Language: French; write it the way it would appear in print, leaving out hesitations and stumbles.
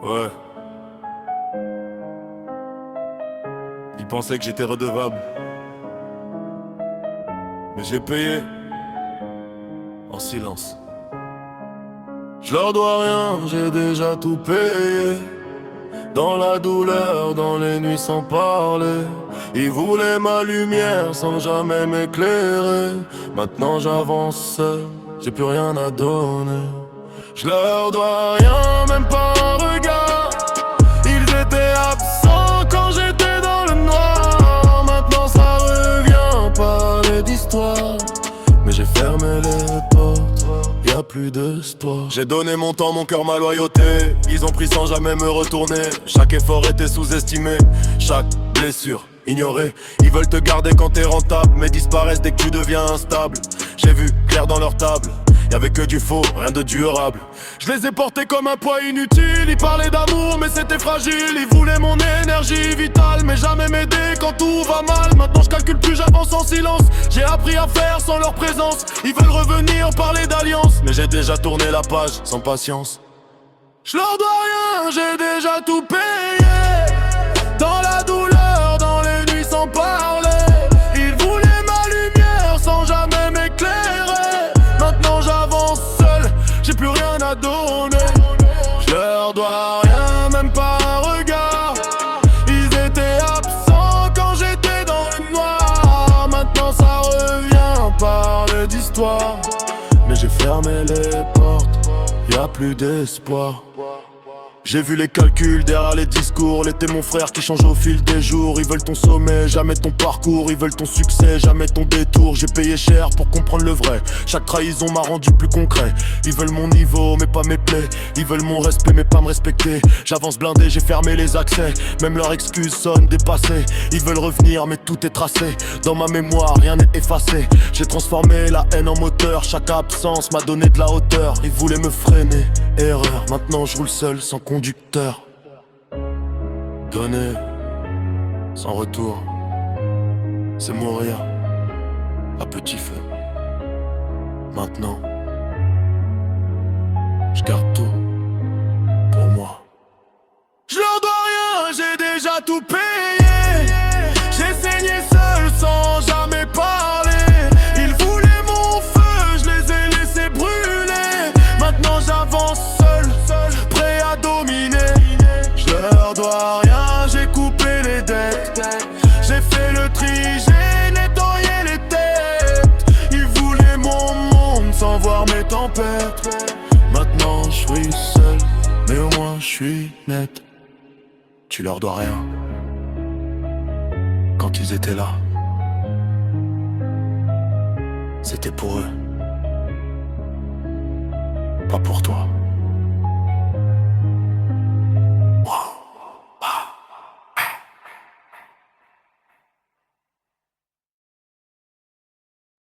Ouais. Ils pensaient que j'étais redevable. Mais j'ai payé. En silence. Je leur dois rien, j'ai déjà tout payé. Dans la douleur, dans les nuits sans parler. Ils voulaient ma lumière sans jamais m'éclairer. Maintenant j'avance seul, j'ai plus rien à donner. Je leur dois rien, même pas un regard. Ils étaient absents quand j'étais dans le noir. Maintenant ça revient, parler d'histoire. Mais j'ai fermé les portes, y'a plus d'espoir. J'ai donné mon temps, mon cœur, ma loyauté. Ils ont pris sans jamais me retourner. Chaque effort était sous-estimé, chaque blessure ignorée. Ils veulent te garder quand t'es rentable, mais disparaissent dès que tu deviens instable. J'ai vu clair dans leur table, y'avait que du faux, rien de durable. Je les ai portés comme un poids inutile. Ils parlaient d'amour mais c'était fragile. Ils voulaient mon énergie vitale, mais jamais m'aider quand tout va mal. Maintenant je calcule plus, j'avance en silence. J'ai appris à faire sans leur présence. Ils veulent revenir parler d'alliance, mais j'ai déjà tourné la page sans patience. Je leur dois rien, j'ai déjà tout payé. Dans la douleur, dans les nuits sans parler. Ils voulaient ma lumière sans jamais m'éclairer. Maintenant j'avance seul, j'ai plus rien à donner. Je leur dois rien, même pas un regard. Ils étaient absents quand j'étais dans le noir. Maintenant ça revient, parler d'histoire. Mais j'ai fermé les portes, y'a plus d'espoir. J'ai vu les calculs derrière les discours. L'été mon frère qui change au fil des jours. Ils veulent ton sommet, jamais ton parcours. Ils veulent ton succès, jamais ton détour. J'ai payé cher pour comprendre le vrai. Chaque trahison m'a rendu plus concret. Ils veulent mon niveau mais pas mes plaies. Ils veulent mon respect mais pas me respecter. J'avance blindé, j'ai fermé les accès. Même leurs excuses sonnent dépassées. Ils veulent revenir mais tout est tracé. Dans ma mémoire rien n'est effacé. J'ai transformé la haine en moteur. Chaque absence m'a donné de la hauteur. Ils voulaient me freiner, erreur. Maintenant je roule seul sans conducteur. Donner sans retour, c'est mourir à petit feu. Maintenant, je garde tout pour moi. Je leur dois rien, j'ai déjà tout payé. J'ai saigné seul sans jamais parler. Ils voulaient mon feu, je les ai laissés brûler. Maintenant j'avance seul, prêt à dominer. Je leur dois rien, j'ai coupé les dettes. J'ai fait le tri, j'ai nettoyé les têtes. Ils voulaient mon monde sans voir mes tempêtes. Maintenant je suis seul, mais au moins je suis net. Tu leur dois rien. Quand ils étaient là, c'était pour eux, pas pour toi.